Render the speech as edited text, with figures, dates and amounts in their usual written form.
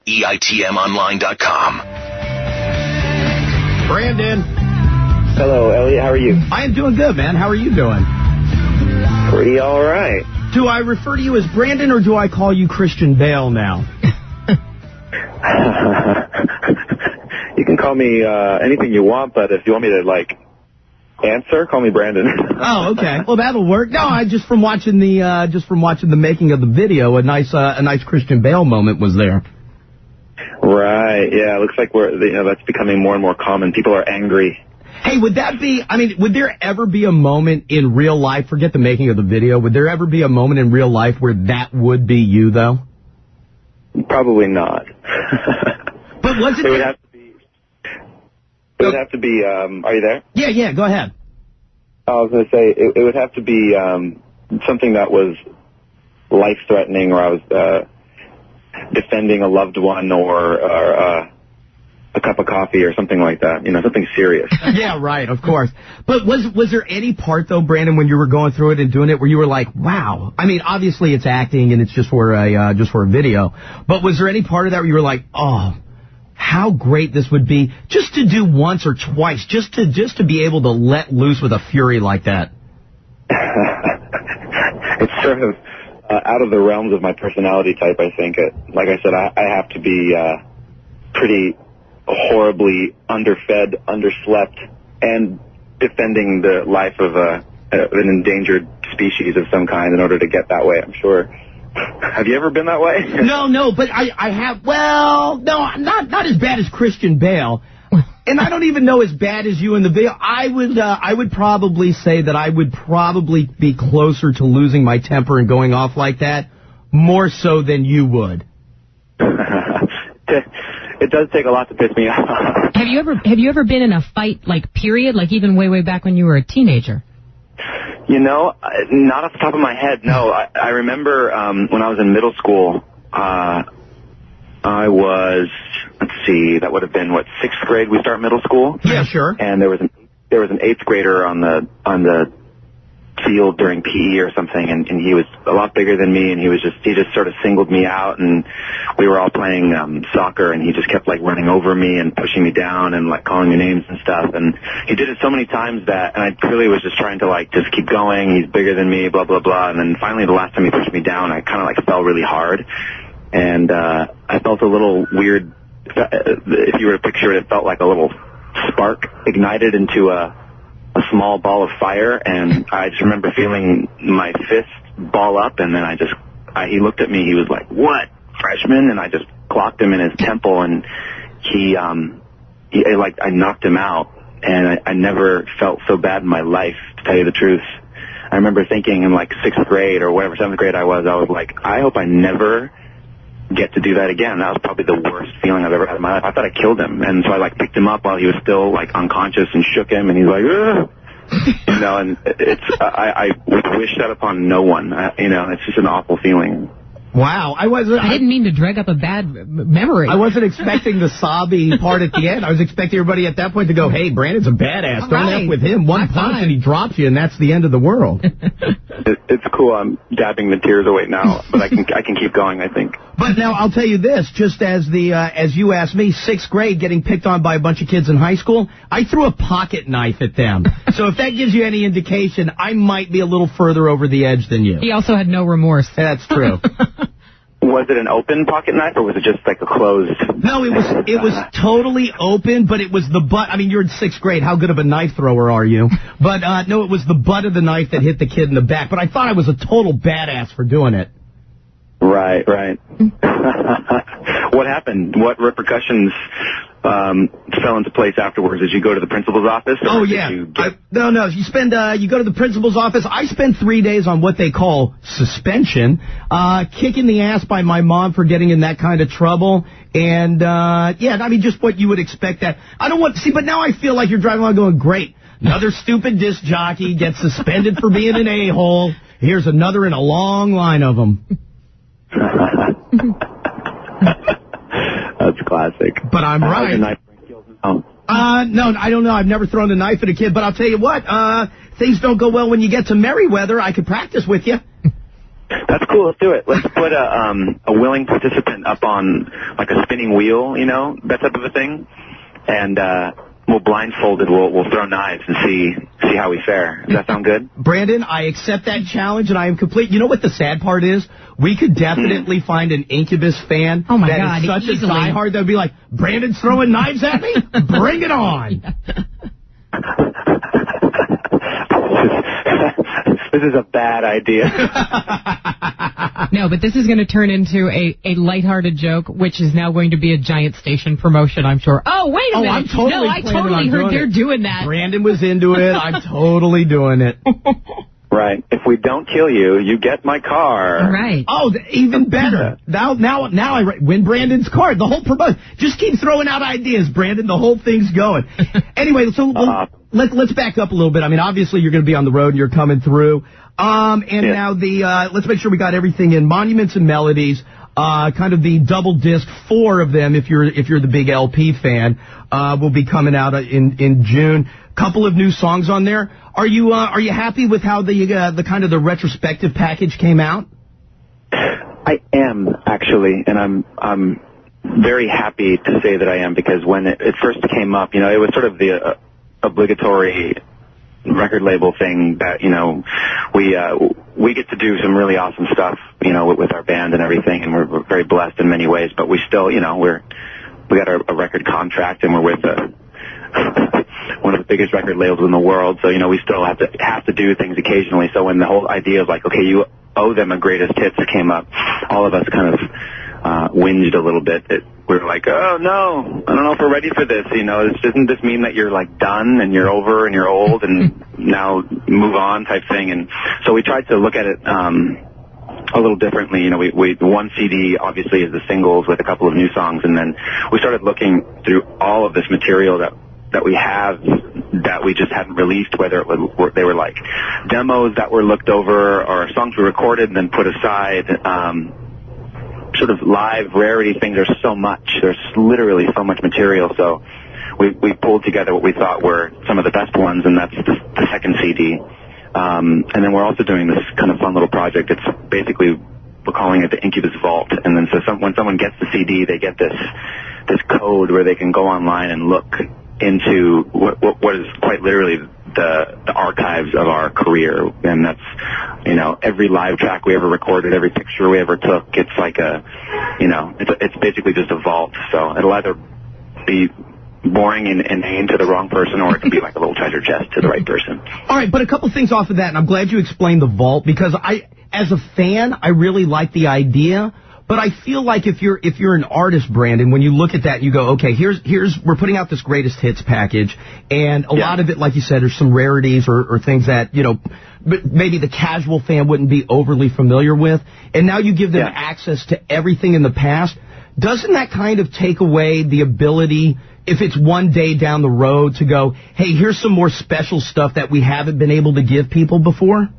EITMonline.com. Brandon. Hello, Elliot. How are you? I am doing good, man. How are you doing? Pretty all right. Do I refer to you as Brandon, or do I call you Christian Bale now? You can call me anything you want, but if you want me to, answer, call me Brandon. Oh, okay. Well, that'll work. No, I just from watching the making of the video, a nice Christian Bale moment was there. Right. Yeah. It looks like that's becoming more and more common. People are angry. Hey, would there ever be a moment in real life, forget the making of the video, would there ever be a moment in real life where that would be you, though? Probably not. But was it... It would have to be, are you there? Yeah, go ahead. I was going to say, it would have to be something that was life-threatening, or I was defending a loved one, or a cup of coffee or something like that, something serious. Yeah, right, of course. But was there any part, though, Brandon, when you were going through it and doing it, where you were like, wow? I mean, obviously it's acting and it's just for a video, but was there any part of that where you were like, oh, how great this would be just to do once or twice, just to be able to let loose with a fury like that? It's sort of out of the realms of my personality type, I think. Like I said, I have to be pretty horribly underfed, underslept, and defending the life of an endangered species of some kind in order to get that way, I'm sure. Have you ever been that way? No, but I have. Well, no, not as bad as Christian Bale, and I don't even know as bad as you in the video. I would probably say that I would probably be closer to losing my temper and going off like that, more so than you would. It does take a lot to piss me off. Have you ever been in a fight, period, even way back when you were a teenager? Not off the top of my head, no. I remember when I was in middle school, I was, let's see, that would have been, 6th grade we start middle school? Yeah, sure. And there was an 8th grader on the field during PE or something, and he was a lot bigger than me, and he just sort of singled me out, and we were all playing soccer, and he just kept running over me and pushing me down and calling me names and stuff, and he did it so many times and I really was just trying to just keep going. He's bigger than me, blah blah blah, and then finally the last time he pushed me down, I kind of fell really hard, and I felt a little weird. If you were to picture it, it felt like a little spark ignited into a small ball of fire, and I just remember feeling my fist ball up, and then he looked at me, he was like, "What, freshman?" And I just clocked him in his temple, and I knocked him out, and I never felt so bad in my life, to tell you the truth. I remember thinking in 6th grade or whatever, 7th grade I was like, I hope I never get to do that again. That was probably the worst feeling I've ever had in my life. I thought I killed him, and so I picked him up while he was still unconscious and shook him, and he's like, ugh. And I would wish that upon no one. It's just an awful feeling. Wow, I didn't mean to drag up a bad memory. I wasn't expecting the sobby part at the end. I was expecting everybody at that point to go, "Hey, Brandon's a badass. Don't F with him. One punch and he drops you, and that's the end of the world." It's cool. I'm dabbing the tears away now, but I can keep going, I think. But now I'll tell you this: just as you asked me, 6th grade, getting picked on by a bunch of kids in high school, I threw a pocket knife at them. So if that gives you any indication, I might be a little further over the edge than you. He also had no remorse. That's true. Was it an open pocket knife, or was it just a closed? No, it was totally open, but it was the butt. I mean, you're in 6th grade. How good of a knife thrower are you? But no, it was the butt of the knife that hit the kid in the back. But I thought I was a total badass for doing it. Right. What happened? What repercussions fell into place afterwards? Did you go to the principal's office? Oh, yeah. No. You go to the principal's office. I spent 3 days on what they call suspension, kicking the ass by my mom for getting in that kind of trouble. And, just what you would expect that. But now I feel like you're driving along going, great. Another stupid disc jockey gets suspended for being an a-hole. Here's another in a long line of them. That's classic. But I'm right. No, I don't know. I've never thrown a knife at a kid, but I'll tell you what, things don't go well when you get to Merriweather. I could practice with you. That's cool. Let's do it. Let's put a willing participant up on like a spinning wheel, you know, that type of a thing, and we'll blindfolded. We'll throw knives and see how we fare. Does that sound good? Brandon, I accept that challenge, and I am complete. You know what the sad part is? We could definitely find an Incubus fan that is such a diehard that would be like, Brandon's throwing knives at me? Bring it on. This is a bad idea. No, but this is going to turn into a lighthearted joke, which is now going to be a giant station promotion, I'm sure. Oh, wait a minute. I'm totally I totally heard they're doing that. Brandon was into it. I'm totally doing it. Right. If we don't kill you, you get my car. Right. Oh, even better. Now I win Brandon's car. The whole promotion. Just keep throwing out ideas, Brandon. The whole thing's going. Anyway, so let's back up a little bit. I mean, obviously you're going to be on the road and you're coming through. Now let's make sure we got everything in. Monuments and Melodies, kind of the double disc, 4 of them if you're the big LP fan, will be coming out in June. Couple of new songs on there. Are you happy with how the kind of the retrospective package came out? I am, actually, and I'm very happy to say that I am, because when it first came up, you know, it was sort of the obligatory record label thing that, you know, we get to do some really awesome stuff, you know, with our band and everything, and we're very blessed in many ways, but we still, you know, we got a record contract, and we're with one of the biggest record labels in the world, so, you know, we still have to do things occasionally. So when the whole idea of like, okay, you owe them a greatest hits came up, all of us kind of whinged a little bit. We were like, oh no, I don't know if we're ready for this. You know, doesn't this mean that you're like done and you're over and you're old and now move on type thing? And so we tried to look at it a little differently. You know, we one CD obviously is the singles with a couple of new songs, and then we started looking through all of this material that we have that we just hadn't released, whether they were like demos that were looked over or songs we recorded and then put aside. Sort of live rarity things. There's so much. There's literally so much material. So we pulled together what we thought were some of the best ones, and that's the second CD. And then we're also doing this kind of fun little project. It's basically, we're calling it the Incubus Vault. And then so when someone gets the CD, they get this code where they can go online and look into what is quite literally the archives of our career. And that's, you know, every live track we ever recorded, every picture we ever took. It's like it's basically just a vault. So it'll either be boring and inane to the wrong person, or it can be like a little treasure chest to the right person. All right, but a couple things off of that, and I'm glad you explained the vault, because as a fan, I really like the idea. But I feel like if you're an artist, Brandon, when you look at that, you go, okay, here's we're putting out this greatest hits package, and a lot of it, like you said, there's some rarities or things that, you know, maybe the casual fan wouldn't be overly familiar with, and now you give them access to everything in the past. Doesn't that kind of take away the ability, if it's one day down the road, to go, hey, here's some more special stuff that we haven't been able to give people before?